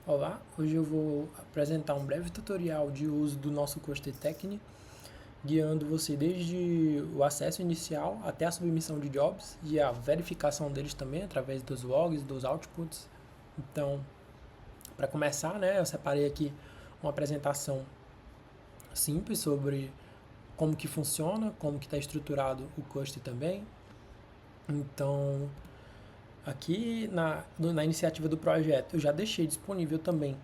Olá, hoje eu vou apresentar um breve tutorial de uso do nosso Technic, guiando você desde o acesso inicial até a submissão de jobs e a verificação deles também através dos logs, dos outputs. Então, para começar, né, eu separei aqui uma apresentação simples sobre como que funciona, como que está estruturado o Cust também. Então, aqui na iniciativa do projeto, eu já deixei disponível também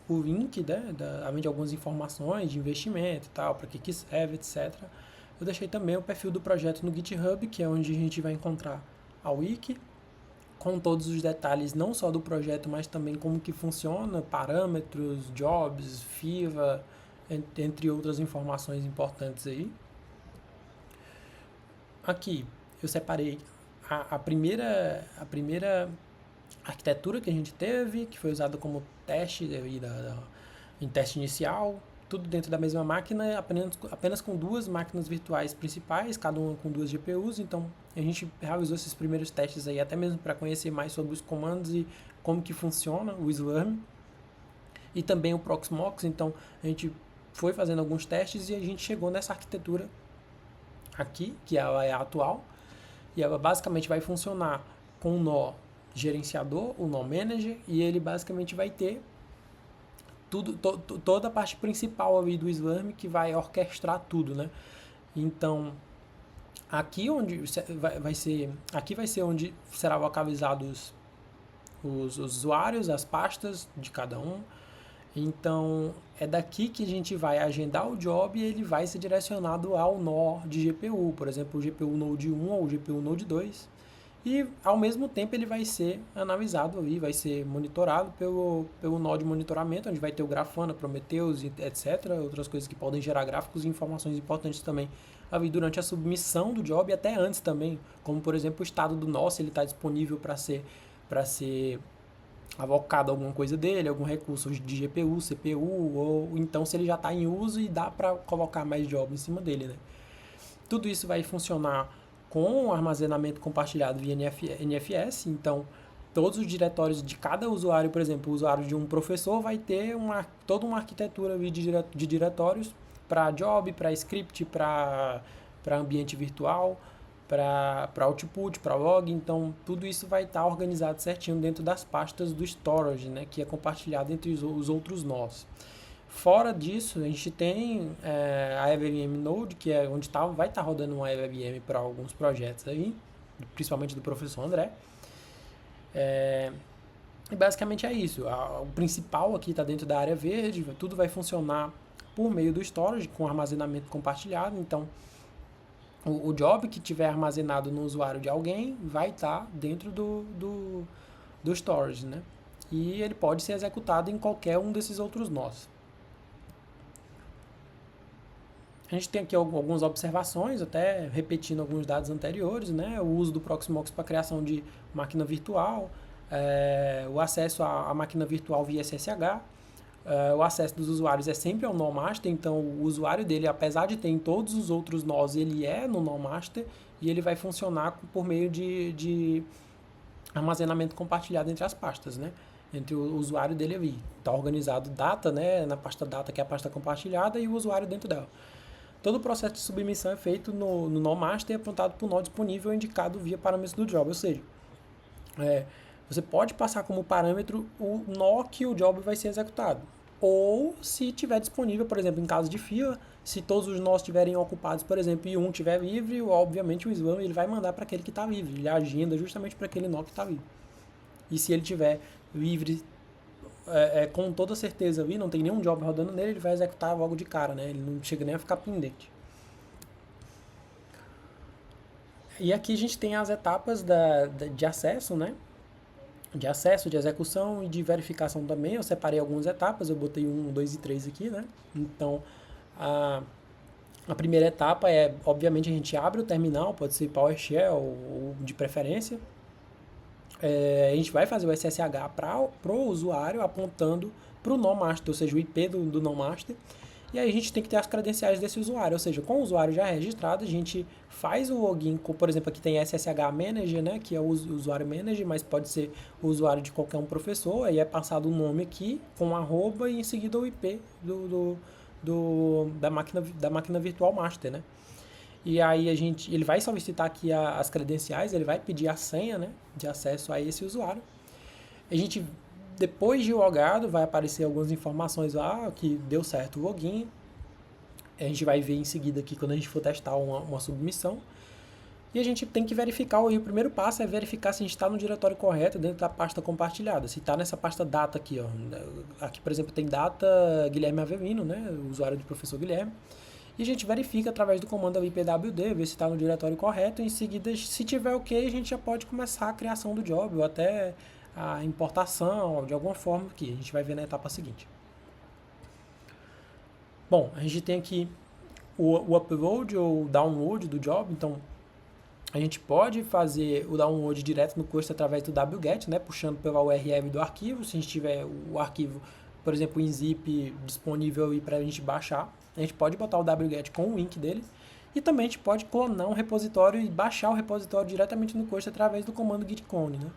o link, né, além de algumas informações de investimento e tal, para que serve, etc. Eu deixei também o perfil do projeto no GitHub, que é onde a gente vai encontrar a wiki, com todos os detalhes, não só do projeto, mas também como que funciona, parâmetros, jobs, FIVA, entre outras informações importantes aí. Aqui eu separei a primeira arquitetura que a gente teve, que foi usada como teste em teste inicial, tudo dentro da mesma máquina, apenas com duas máquinas virtuais principais, cada uma com duas GPUs. Então a gente realizou esses primeiros testes aí, até mesmo para conhecer mais sobre os comandos e como que funciona o Slurm e também o Proxmox. Então a gente foi fazendo alguns testes e a gente chegou nessa arquitetura aqui, que ela é a atual, e ela basicamente vai funcionar com o nó gerenciador, o nó manager, e ele basicamente vai ter toda a parte principal ali do Slurm que vai orquestrar tudo, né? Então, aqui vai ser onde será localizados os usuários, as pastas de cada um. Então, é daqui que a gente vai agendar o job e ele vai ser direcionado ao nó de GPU, por exemplo, o GPU Node 1 ou o GPU Node 2. E, ao mesmo tempo, ele vai ser analisado ali, vai ser monitorado pelo nó de monitoramento, onde vai ter o Grafana, Prometheus, etc. Outras coisas que podem gerar gráficos e informações importantes também ali durante a submissão do job e até antes também, como, por exemplo, o estado do nó, se ele está disponível para ser avocado alguma coisa dele, algum recurso de GPU, CPU, ou então se ele já está em uso e dá para colocar mais job em cima dele, né? Tudo isso vai funcionar com armazenamento compartilhado via NFS, então todos os diretórios de cada usuário, por exemplo, o usuário de um professor vai ter toda uma arquitetura de diretórios para job, para script, para ambiente virtual, para output, para log. Então tudo isso vai estar organizado certinho dentro das pastas do storage, né, que é compartilhado entre os outros nós. Fora disso, a gente tem a LLVM Node, que é onde vai estar rodando uma LLVM para alguns projetos aí, principalmente do professor André. E basicamente é isso. O principal aqui está dentro da área verde, tudo vai funcionar por meio do storage, com armazenamento compartilhado. Então, o job que tiver armazenado no usuário de alguém vai estar dentro do storage, né? E ele pode ser executado em qualquer um desses outros nós. A gente tem aqui algumas observações, até repetindo alguns dados anteriores, né? O uso do Proxmox para criação de máquina virtual, o acesso à máquina virtual via SSH, o acesso dos usuários é sempre ao nó master, então o usuário dele, apesar de ter em todos os outros nós, ele é no nó master e ele vai funcionar por meio de armazenamento compartilhado entre as pastas, né? Entre o usuário dele ali. Está organizado data, né? Na pasta data, que é a pasta compartilhada, e o usuário dentro dela. Todo o processo de submissão é feito no nó master e apontado para o nó disponível indicado via parâmetros do job. Ou seja, você pode passar como parâmetro o nó que o job vai ser executado. Ou se tiver disponível, por exemplo, em caso de fila, se todos os nós estiverem ocupados, por exemplo, e um estiver livre, obviamente o Slam ele vai mandar para aquele que está livre. Ele agenda justamente para aquele nó que está livre. E se ele estiver livre com toda certeza ali, não tem nenhum job rodando nele, ele vai executar logo de cara, né? Ele não chega nem a ficar pendente. E aqui a gente tem as etapas de acesso, né? De acesso, de execução e de verificação também. Eu separei algumas etapas, eu botei 1, 2 e 3 aqui, né? Então, a primeira etapa é, obviamente, a gente abre o terminal, pode ser PowerShell ou de preferência. A gente vai fazer o SSH para o usuário apontando para o nó master, ou seja, o IP do nó master. E aí a gente tem que ter as credenciais desse usuário, ou seja, com o usuário já registrado, a gente faz o login, por exemplo, aqui tem SSH Manager, né, que é o usuário manager, mas pode ser o usuário de qualquer um professor, aí é passado o nome aqui, com arroba e em seguida o IP da máquina virtual master, né. E aí ele vai solicitar aqui as credenciais, ele vai pedir a senha, né, de acesso a esse usuário. A gente, depois de logado, vai aparecer algumas informações lá, que deu certo o login. A gente vai ver em seguida aqui quando a gente for testar uma submissão. E a gente tem que verificar, e o primeiro passo é verificar se a gente está no diretório correto dentro da pasta compartilhada. Se está nessa pasta data aqui, ó. Aqui, por exemplo, tem data Guilherme Avelino, né, o usuário do professor Guilherme. E a gente verifica através do comando ipwd, ver se está no diretório correto. E em seguida, se tiver ok, a gente já pode começar a criação do job, ou até a importação, de alguma forma, que a gente vai ver na etapa seguinte. Bom, a gente tem aqui o upload ou download do job, então a gente pode fazer o download direto no curso através do wget, né, puxando pela URL do arquivo, se a gente tiver o arquivo, por exemplo, em zip disponível para a gente baixar, a gente pode botar o wget com o link dele, e também a gente pode clonar um repositório e baixar o repositório diretamente no curso através do comando git clone, né.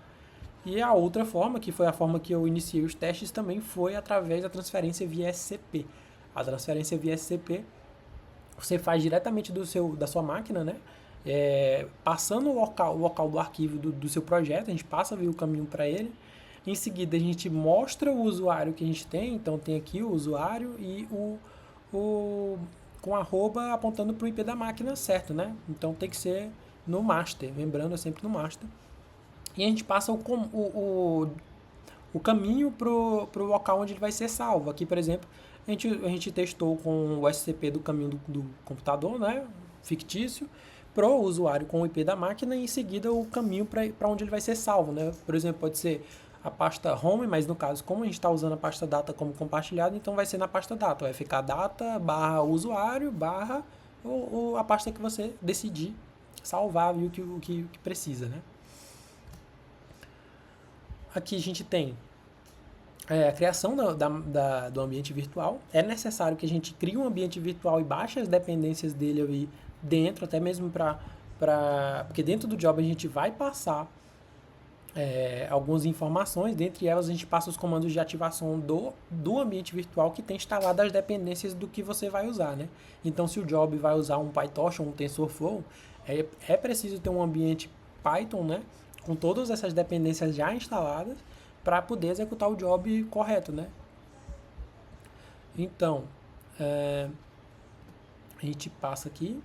E a outra forma, que foi a forma que eu iniciei os testes, também foi através da transferência via SCP. A transferência via SCP você faz diretamente da sua máquina, né? Passando o local do arquivo do seu projeto, a gente passa o caminho para ele. Em seguida, a gente mostra o usuário que a gente tem. Então, tem aqui o usuário e com arroba apontando para o IP da máquina certo, né? Então, tem que ser no master, lembrando, é sempre no master. E a gente passa o caminho para o local onde ele vai ser salvo. Aqui, por exemplo, a gente testou com o SCP do caminho do computador, né, fictício, para o usuário com o IP da máquina e em seguida o caminho para onde ele vai ser salvo. Né? Por exemplo, pode ser a pasta home, mas no caso, como a gente está usando a pasta data como compartilhado, então vai ser na pasta data. Vai ficar data barra usuário barra ou a pasta que você decidir salvar e o que precisa, né? Aqui a gente tem a criação do ambiente virtual. É necessário que a gente crie um ambiente virtual e baixe as dependências dele ali dentro, até mesmo porque dentro do job a gente vai passar algumas informações, dentre elas a gente passa os comandos de ativação do ambiente virtual que tem instalado as dependências do que você vai usar, né? Então, se o job vai usar um PyTorch ou um TensorFlow, é preciso ter um ambiente Python, né, com todas essas dependências já instaladas para poder executar o job correto, né? Então, a gente passa aqui.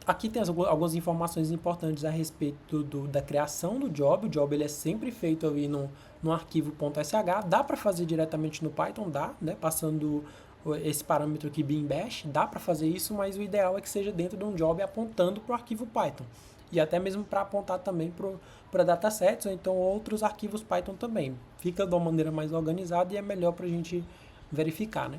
Aqui tem algumas informações importantes a respeito da criação do job. O job ele é sempre feito ali no arquivo .sh. Dá para fazer diretamente no Python, dá, né? Passando esse parâmetro aqui bin bash, dá para fazer isso, mas o ideal é que seja dentro de um job apontando para o arquivo Python. E até mesmo para apontar também para datasets ou então outros arquivos Python também. Fica de uma maneira mais organizada e é melhor para a gente verificar, né?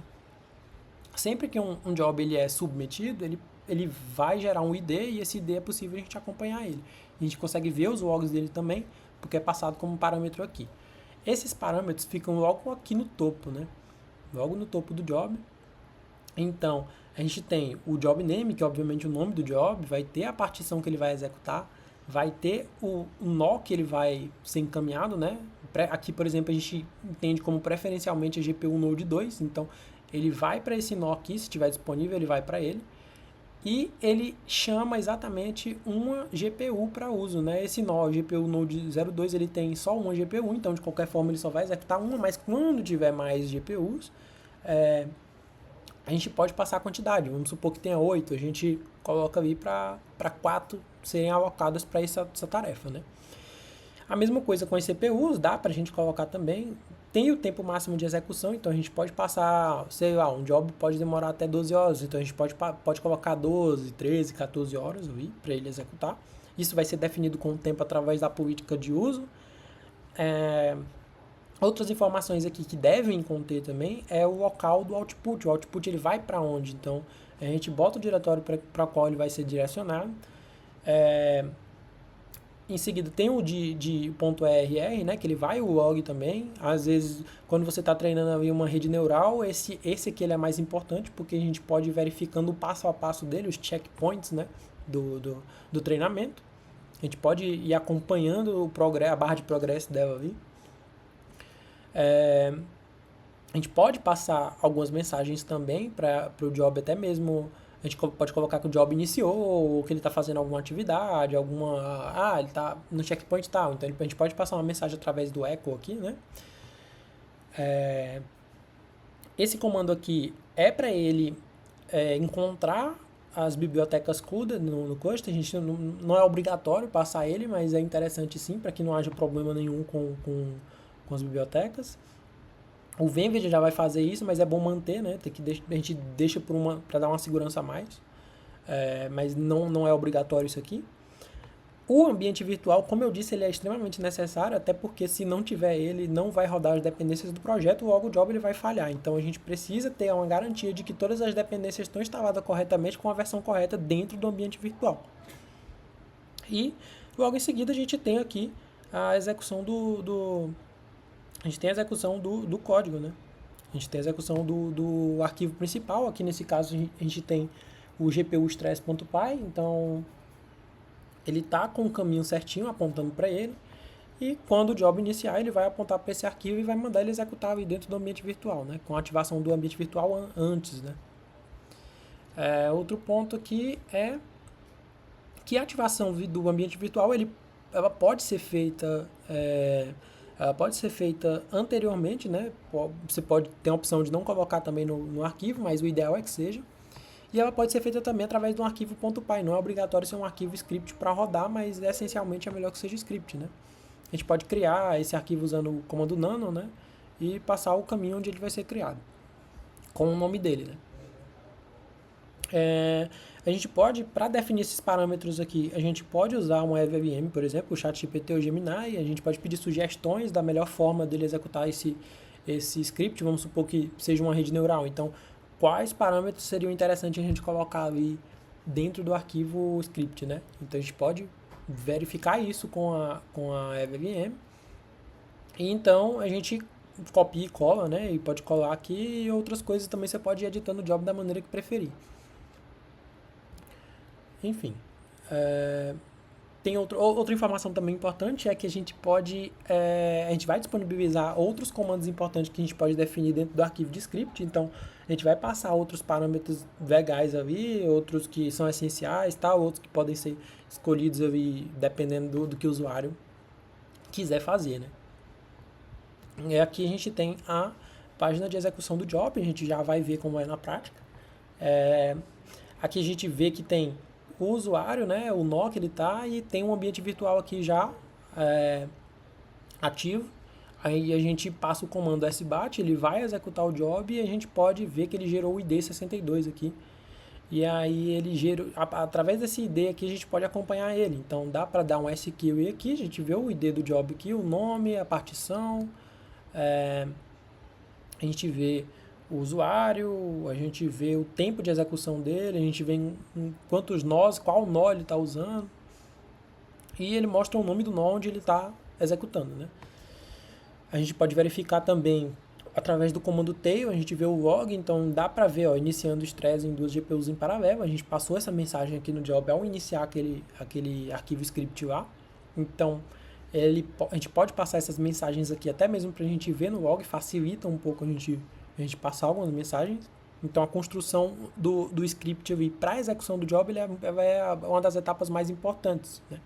Sempre que um job ele é submetido, ele vai gerar um ID e esse ID é possível a gente acompanhar ele. A gente consegue ver os logs dele também, porque é passado como parâmetro aqui. Esses parâmetros ficam logo aqui no topo, né? Logo no topo do job. Então, a gente tem o job name, que é obviamente o nome do job, vai ter a partição que ele vai executar, vai ter o nó que ele vai ser encaminhado, né? Aqui, por exemplo, a gente entende como preferencialmente a GPU Node 2, então ele vai para esse nó aqui, se estiver disponível, ele vai para ele. E ele chama exatamente uma GPU para uso, né? Esse nó, o GPU Node 02, ele tem só uma GPU, então de qualquer forma ele só vai executar uma, mas quando tiver mais GPUs, a gente pode passar a quantidade. Vamos supor que tenha 8, a gente coloca ali para 4 serem alocadas para essa tarefa, né? A mesma coisa com as CPUs, dá para a gente colocar também. Tem o tempo máximo de execução, então a gente pode passar, sei lá, um job pode demorar até 12 horas, então a gente pode colocar 12, 13, 14 horas ali para ele executar. Isso vai ser definido com o tempo através da política de uso. Outras informações aqui que devem conter também é o local do output. O output ele vai para onde? Então a gente bota o diretório para qual ele vai ser direcionado. Em seguida tem o de .rr, né, que ele vai o log também. Às vezes, quando você está treinando ali uma rede neural, esse aqui ele é mais importante, porque a gente pode ir verificando o passo a passo dele, os checkpoints, né, do treinamento. A gente pode ir acompanhando o progresso, a barra de progresso dela ali. A gente pode passar algumas mensagens também para o job, até mesmo a gente pode colocar que o job iniciou, ou que ele está fazendo alguma atividade, ele está no checkpoint tal. Então a gente pode passar uma mensagem através do echo aqui, né? Esse comando aqui é para ele encontrar as bibliotecas CUDA no cluster. A gente não é obrigatório passar ele, mas é interessante sim, para que não haja problema nenhum com as bibliotecas. O Venved já vai fazer isso, mas é bom manter, né? A gente deixa para dar uma segurança a mais, mas não é obrigatório isso aqui. O ambiente virtual, como eu disse, ele é extremamente necessário, até porque se não tiver ele, não vai rodar as dependências do projeto, logo o job ele vai falhar. Então a gente precisa ter uma garantia de que todas as dependências estão instaladas corretamente com a versão correta dentro do ambiente virtual. E logo em seguida a gente tem aqui a execução a gente tem a execução do código, né? A gente tem a execução do arquivo principal. Aqui nesse caso a gente tem o GPU stress.py, então ele está com o caminho certinho apontando para ele, e quando o job iniciar ele vai apontar para esse arquivo e vai mandar ele executar ali dentro do ambiente virtual, né? Com a ativação do ambiente virtual antes, né? Outro ponto aqui é que a ativação do ambiente virtual ela pode ser feita anteriormente, né? Você pode ter a opção de não colocar também no arquivo, mas o ideal é que seja. E ela pode ser feita também através de um arquivo .py. Não é obrigatório ser um arquivo script para rodar, mas essencialmente é melhor que seja script, né? A gente pode criar esse arquivo usando o comando nano, né? E passar o caminho onde ele vai ser criado, com o nome dele, né? A gente pode, para definir esses parâmetros aqui, a gente pode usar uma LLM, por exemplo, o ChatGPT ou Gemini, e a gente pode pedir sugestões da melhor forma dele executar esse script. Vamos supor que seja uma rede neural. Então, quais parâmetros seriam interessantes a gente colocar ali dentro do arquivo script, né? Então a gente pode verificar isso com a LLM. E então a gente copia e cola, né? E pode colar aqui, e outras coisas também você pode ir editando o job da maneira que preferir. Enfim. Tem outra informação também importante, é que a gente pode, a gente vai disponibilizar outros comandos importantes que a gente pode definir dentro do arquivo de script. Então a gente vai passar outros parâmetros legais ali, outros que são essenciais, tal, outros que podem ser escolhidos ali dependendo do que o usuário quiser fazer, né? E aqui a gente tem a página de execução do job, a gente já vai ver como é na prática. Aqui a gente vê que tem o usuário, né, o nó que ele está, e tem um ambiente virtual aqui já ativo. Aí a gente passa o comando sbat, ele vai executar o job e a gente pode ver que ele gerou o ID 62 aqui. E aí ele gerou, através desse ID aqui a gente pode acompanhar ele. Então dá para dar um SQL aqui, a gente vê o ID do job aqui, o nome, a partição, a gente vê o usuário, a gente vê o tempo de execução dele, a gente vê em quantos nós, qual nó ele está usando, e ele mostra o nome do nó onde ele está executando, né? A gente pode verificar também através do comando tail, a gente vê o log, então dá para ver, ó, iniciando o stress em duas GPUs em paralelo. A gente passou essa mensagem aqui no job ao iniciar aquele arquivo script lá. Então a gente pode passar essas mensagens aqui até mesmo para a gente ver no log, facilita um pouco a gente passar algumas mensagens. Então a construção do script para a execução do job ela é uma das etapas mais importantes, né?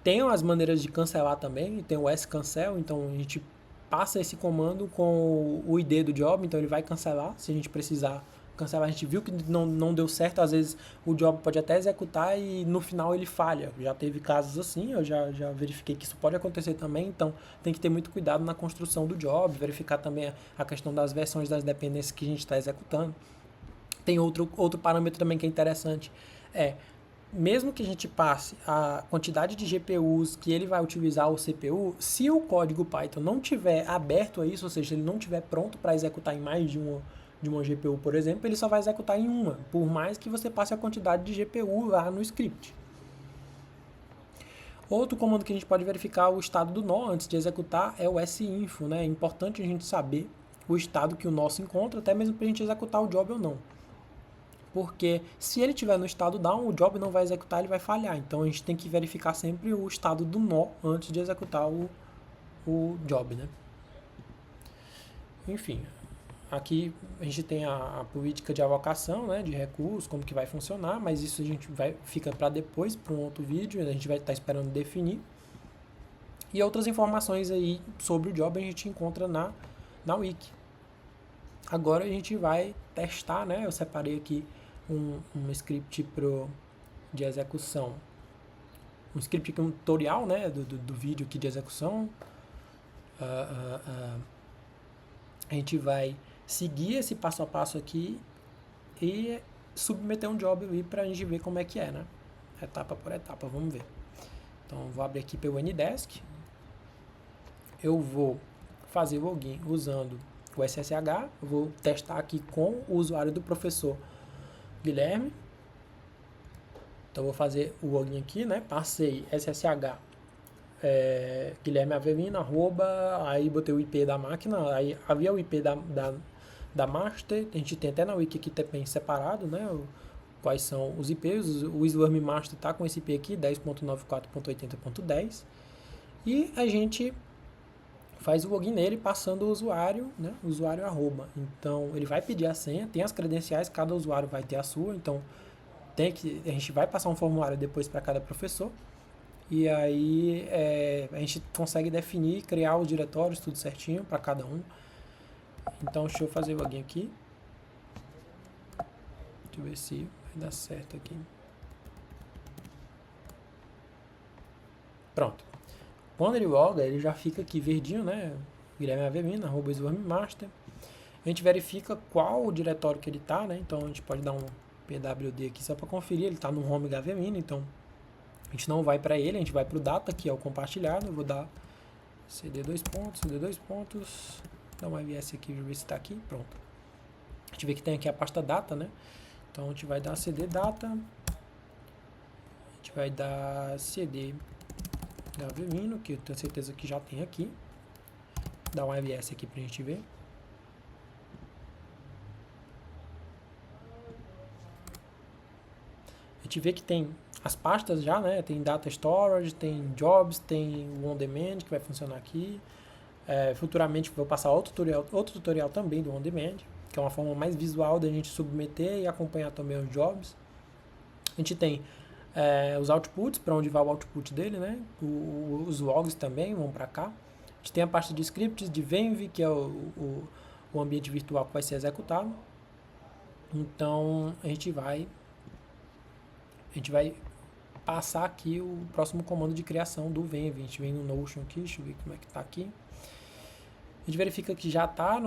Tem as maneiras de cancelar também, tem o scancel, então a gente passa esse comando com o ID do job, então ele vai cancelar, se a gente precisar cancelar. A gente viu que não deu certo, às vezes o job pode até executar e no final ele falha. Já teve casos assim, eu já verifiquei que isso pode acontecer também, então tem que ter muito cuidado na construção do job, verificar também a questão das versões das dependências que a gente está executando. Tem outro parâmetro também que é interessante, mesmo que a gente passe a quantidade de GPUs que ele vai utilizar o CPU, se o código Python não tiver aberto a isso, ou seja, ele não tiver pronto para executar em mais de uma GPU, por exemplo, ele só vai executar em uma, por mais que você passe a quantidade de GPU lá no script. Outro comando que a gente pode verificar o estado do nó antes de executar é o sinfo, né? É importante a gente saber o estado que o nó se encontra, até mesmo para a gente executar o job ou não. Porque se ele estiver no estado down, o job não vai executar, ele vai falhar. Então a gente tem que verificar sempre o estado do nó antes de executar o job, né? Enfim, aqui a gente tem a política de alocação, né, de recursos, como que vai funcionar, mas isso a gente fica para depois, para um outro vídeo, a gente vai estar esperando definir. E outras informações aí sobre o job a gente encontra na wiki. Agora a gente vai testar, né? Eu separei aqui um script de execução. Um script aqui, um tutorial, né? Do vídeo aqui de execução. A gente vai seguir esse passo a passo aqui e submeter um job ali para a gente ver como é que é, né? Etapa por etapa, vamos ver. Então, vou abrir aqui pelo Ndesk. Eu vou fazer login usando o SSH. Eu vou testar aqui com o usuário do professor Guilherme. Então, vou fazer o login aqui, né? Passei SSH Guilherme Avelino, aí botei o IP da máquina, aí havia o IP da master, a gente tem até na wiki aqui também separado, né? Quais são os IPs, o Swarm Master está com esse IP aqui, 10.94.80.10, e a gente faz o login nele passando o usuário, né? Usuário arroba. Então ele vai pedir a senha, tem as credenciais, cada usuário vai ter a sua, então a gente vai passar um formulário depois para cada professor. E aí a gente consegue definir, criar os diretórios, tudo certinho para cada um. Então deixa eu fazer o login aqui. Deixa eu ver se vai dar certo aqui. Pronto. Quando ele loga, ele já fica aqui verdinho, né? Guilherme Avelino, @swarmmaster. A gente verifica qual o diretório que ele está, né? Então a gente pode dar um pwd aqui só para conferir. Ele está no home Avelino, então a gente não vai para ele, a gente vai para o data, que é o compartilhado. Eu vou dar cd dois pontos, dá um ms aqui, ver se está aqui, pronto. A gente vê que tem aqui a pasta data, né? Então a gente vai dar cd data, a gente vai dar cd Avelino, que eu tenho certeza que já tem aqui. Dá um ms aqui pra gente ver. A gente vê que tem as pastas já, né? Tem Data Storage, tem Jobs, tem o On Demand, que vai funcionar aqui. Futuramente vou passar outro tutorial também do On Demand, que é uma forma mais visual da gente submeter e acompanhar também os Jobs. A gente tem os outputs, para onde vai o output dele, né? Os logs também vão para cá. A gente tem a parte de scripts, de Venv, que é o ambiente virtual que vai ser executado. Então a gente vai passar aqui o próximo comando de criação do Venv. A gente vem no Notion aqui, deixa eu ver como é que está aqui. A gente verifica que já tá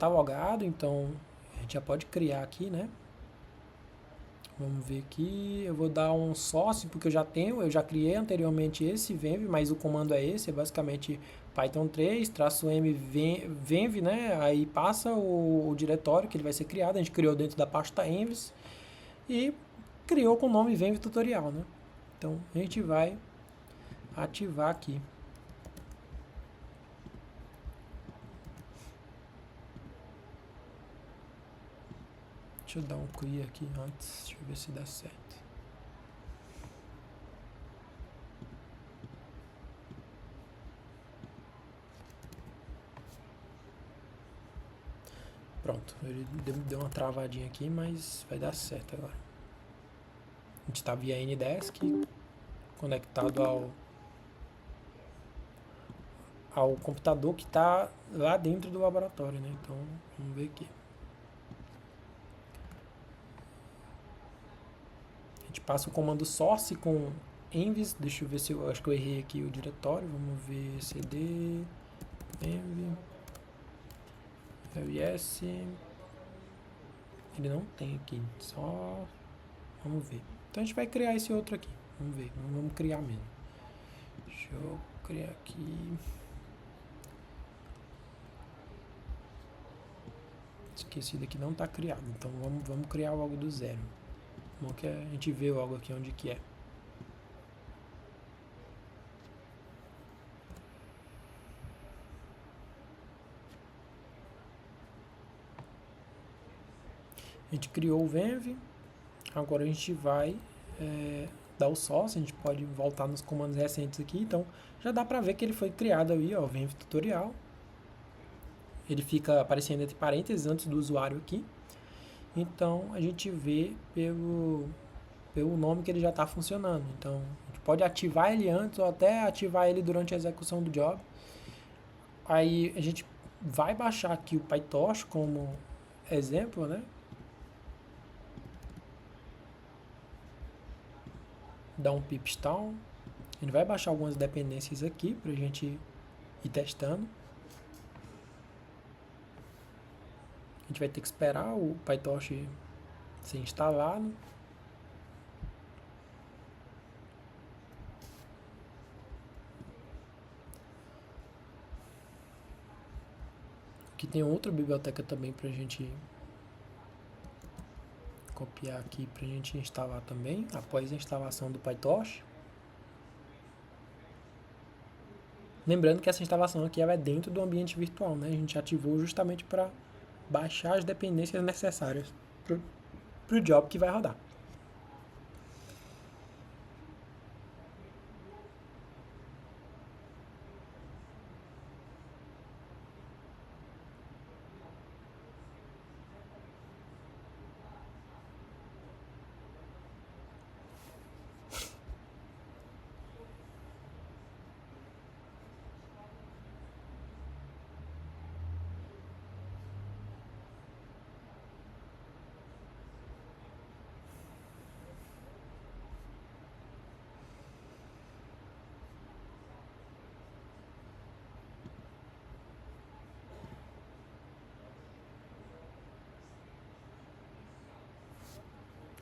logado, então a gente já pode criar aqui, né? Vamos ver aqui, eu vou dar um source, porque eu já criei anteriormente esse Venv, mas o comando é esse, é basicamente Python 3, -m venv, né? Aí passa o diretório que ele vai ser criado, a gente criou dentro da pasta envs e criou com o nome Venv tutorial, né? Então a gente vai ativar aqui. Deixa eu dar um clear aqui antes, deixa eu ver se dá certo. Pronto, ele deu uma travadinha aqui, mas vai dar certo agora. A gente está via Ndesk, conectado ao computador que está lá dentro do laboratório, né? Então, vamos ver aqui. A gente passa o comando source com envs, deixa eu ver se eu acho que eu errei aqui o diretório, vamos ver cd env ls, ele não tem aqui, só vamos ver. Então a gente vai criar esse outro aqui, vamos ver, vamos criar mesmo. Deixa eu criar aqui. Esqueci daqui, não está criado, então vamos criar logo do zero. Bom que a gente vê logo aqui onde que é. A gente criou o Venv, agora a gente vai dar o source, a gente pode voltar nos comandos recentes aqui, então já dá pra ver que ele foi criado aí, ó, Venv tutorial. Ele fica aparecendo entre parênteses antes do usuário aqui. Então a gente vê pelo nome que ele já está funcionando. Então a gente pode ativar ele antes ou até ativar ele durante a execução do job. Aí a gente vai baixar aqui o PyTorch como exemplo, né? Dar um pip install. A gente vai baixar algumas dependências aqui para a gente ir testando. A gente vai ter que esperar o PyTorch ser instalado. Aqui tem outra biblioteca também para a gente copiar aqui para a gente instalar também, após a instalação do PyTorch. Lembrando que essa instalação aqui ela é dentro do ambiente virtual, né? A gente ativou justamente para baixar as dependências necessárias para o job que vai rodar.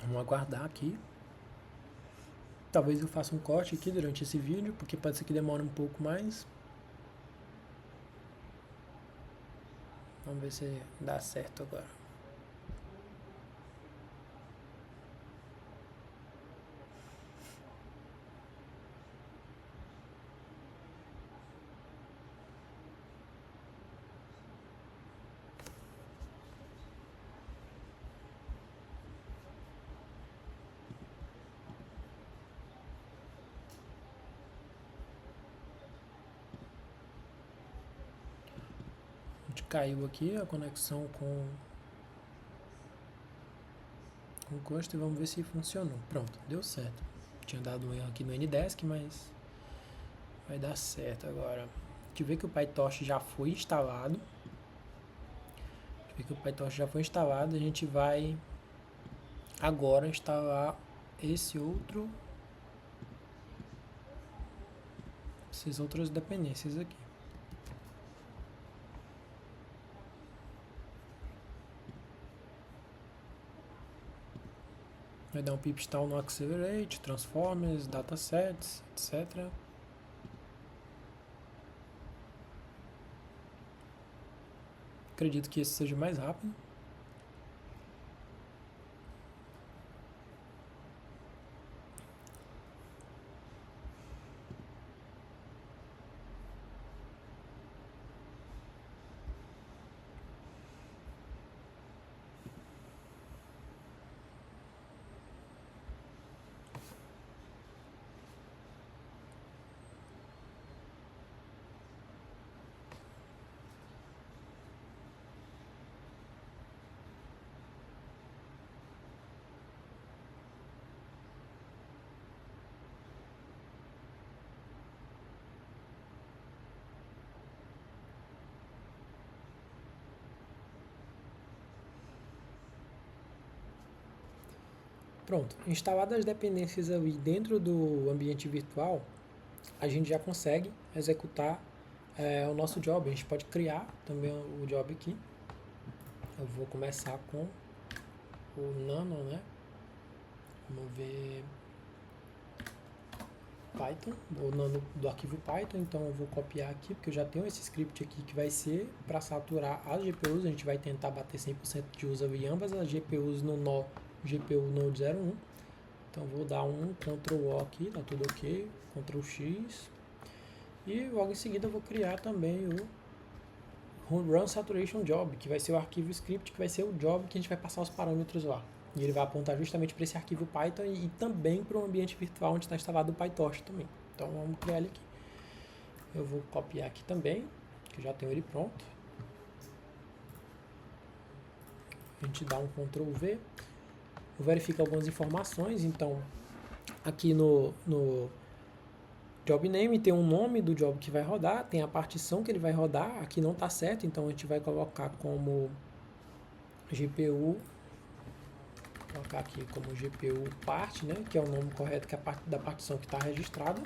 Vamos aguardar aqui. Talvez eu faça um corte aqui durante esse vídeo, porque pode ser que demore um pouco mais. Vamos ver se dá certo agora. A gente caiu aqui a conexão com o Ghost e vamos ver se funcionou. Pronto, deu certo. Tinha dado um erro aqui no Ndesk, mas vai dar certo agora. A gente vê que o PyTorch já foi instalado. A gente vai agora instalar essas outras dependências aqui. Vai dar um pip install no Accelerate, Transformers, Datasets, etc. Acredito que esse seja mais rápido. Pronto, instaladas as dependências ali dentro do ambiente virtual, a gente já consegue executar o nosso job. A gente pode criar também o job aqui. Eu vou começar com o Nano, né? Vamos ver Python, o Nano do arquivo Python. Então eu vou copiar aqui, porque eu já tenho esse script aqui que vai ser para saturar as GPUs. A gente vai tentar bater 100% de uso em ambas as GPUs no nó GPU Node 01. Então vou dar um Ctrl O aqui, tá tudo ok, Ctrl X, e logo em seguida eu vou criar também o run saturation job, que vai ser o arquivo script, que vai ser o job que a gente vai passar os parâmetros lá. E ele vai apontar justamente para esse arquivo Python e também para o ambiente virtual onde está instalado o PyTorch também. Então vamos criar ele aqui. Eu vou copiar aqui também, que eu já tenho ele pronto. A gente dá um Ctrl V. Verifica algumas informações. Então, aqui no job name tem um nome do job que vai rodar, tem a partição que ele vai rodar. Aqui não está certo, então a gente vai colocar como GPU. Vou colocar aqui como GPU part, né, que é o nome correto que é a parte da partição que está registrada.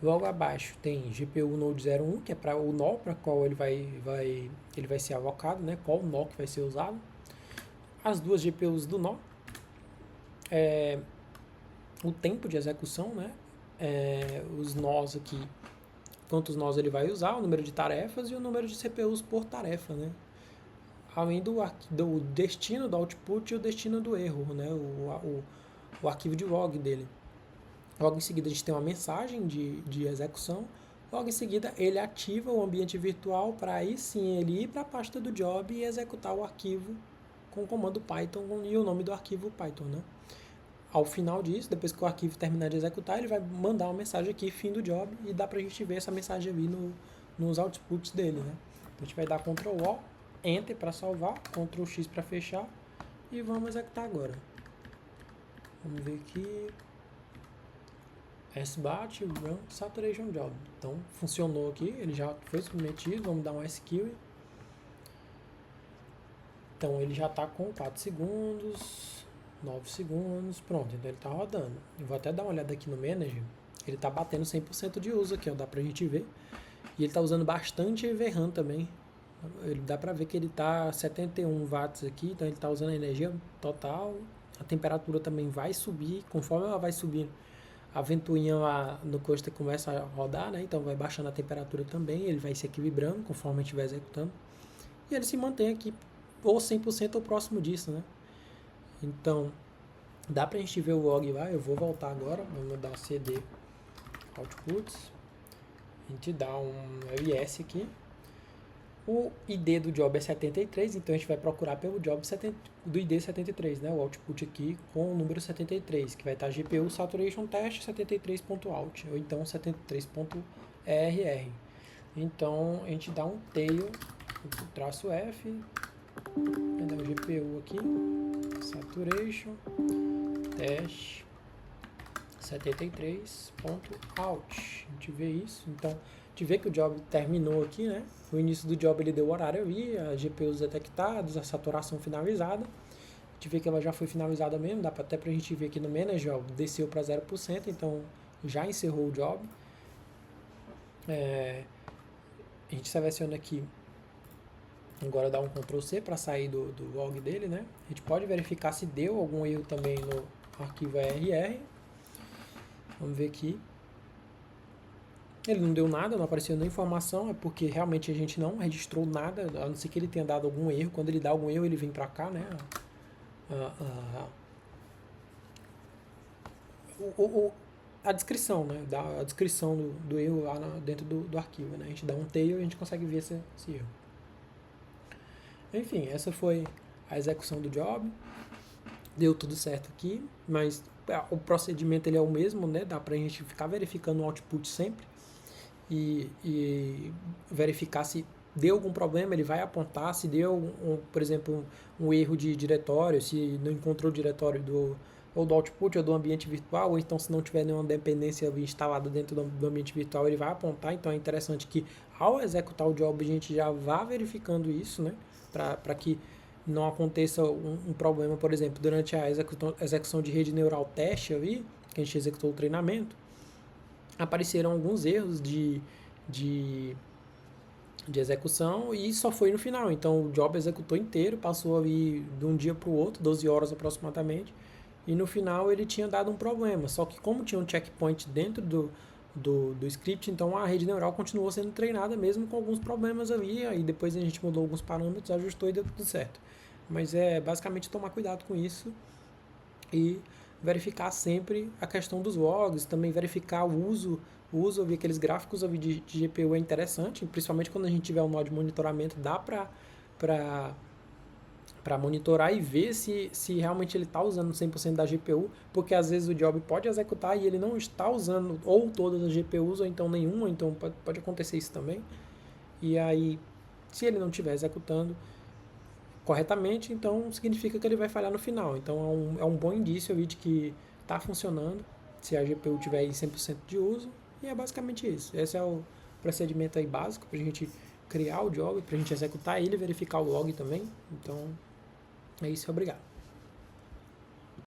Logo abaixo tem GPU Node 01, que é para o nó para qual ele vai ser alocado, né? Qual nó que vai ser usado. As duas GPUs do nó. O tempo de execução, né? Os nós aqui, quantos nós ele vai usar, o número de tarefas e o número de CPUs por tarefa, né? Além do destino do output e o destino do erro, né? O arquivo de log dele. Logo em seguida a gente tem uma mensagem de execução. Logo em seguida ele ativa o ambiente virtual para aí sim ele ir para a pasta do job e executar o arquivo com o comando Python e o nome do arquivo Python, né? Ao final disso, depois que o arquivo terminar de executar, ele vai mandar uma mensagem aqui, fim do job, e dá para a gente ver essa mensagem ali nos outputs dele, né? Então a gente vai dar Ctrl O, Enter para salvar, Ctrl X para fechar e vamos executar agora. Vamos ver aqui. SBAT Run Saturation Job. Então funcionou aqui, ele já foi submetido. Vamos dar um SQL. Então ele já está com 4 segundos, 9 segundos, pronto, então ele está rodando. Eu vou até dar uma olhada aqui no Manager, ele está batendo 100% de uso aqui, ó, dá pra gente ver. E ele está usando bastante VRAM também. Ele dá pra ver que ele está 71 watts aqui, então ele está usando a energia total. A temperatura também vai subir, conforme ela vai subindo, a ventoinha lá no cluster começa a rodar, né? Então vai baixando a temperatura também, ele vai se equilibrando conforme a gente vai executando. E ele se mantém aqui, ou 100% ou próximo disso, né? Então, dá pra gente ver o log lá. Eu vou voltar agora, vamos dar CD Outputs. A gente dá um ls aqui. O ID do job é 73, então a gente vai procurar pelo job do ID 73, né? O output aqui com o número 73, que vai estar GPU Saturation Test 73.out, ou então 73.rr. Então a gente dá um tail, traço F, vai dar o GPU aqui, Saturation Test 73.out. A gente vê isso, então a gente vê que o job terminou aqui, né? No início do job ele deu o horário ali, a GPUs detectados, a saturação finalizada. A gente vê que ela já foi finalizada mesmo, dá até pra gente ver aqui no Manager, desceu para 0%, então já encerrou o job. A gente seleciona aqui, agora dá um Ctrl C para sair do log dele, né? A gente pode verificar se deu algum erro também no arquivo RR. Vamos ver aqui. Ele não deu nada, não apareceu nenhuma informação, é porque realmente a gente não registrou nada, a não ser que ele tenha dado algum erro. Quando ele dá algum erro, ele vem para cá, né? A descrição, né? A descrição do erro lá dentro do arquivo, né? A gente dá um tail e a gente consegue ver esse erro. Enfim, essa foi a execução do job. Deu tudo certo aqui, mas o procedimento ele é o mesmo, né? Dá pra gente ficar verificando o output sempre e verificar se deu algum problema, ele vai apontar. Se deu, por exemplo, um erro de diretório, se não encontrou o diretório ou do output ou do ambiente virtual, ou então se não tiver nenhuma dependência instalada dentro do ambiente virtual, ele vai apontar. Então é interessante que ao executar o job a gente já vá verificando isso, né? Para que não aconteça um problema, por exemplo, durante a execução de rede neural teste ali, que a gente executou o treinamento, apareceram alguns erros de execução e só foi no final. Então o job executou inteiro, passou ali de um dia para o outro, 12 horas aproximadamente, e no final ele tinha dado um problema. Só que como tinha um checkpoint dentro do script, então a rede neural continuou sendo treinada mesmo com alguns problemas ali, aí depois a gente mudou alguns parâmetros, ajustou e deu tudo certo. Mas é basicamente tomar cuidado com isso e verificar sempre a questão dos logs, também verificar o uso, eu vi aqueles gráficos, eu vi de GPU é interessante, principalmente quando a gente tiver um nó de monitoramento, dá para monitorar e ver se realmente ele está usando 100% da GPU, porque às vezes o job pode executar e ele não está usando ou todas as GPUs, ou então nenhuma, então pode acontecer isso também. E aí, se ele não estiver executando corretamente, então significa que ele vai falhar no final. Então é um bom indício aí de que está funcionando, se a GPU tiver em 100% de uso, e é basicamente isso. Esse é o procedimento aí básico para a gente criar o job, para a gente executar ele e verificar o log também. Então, é isso, obrigado.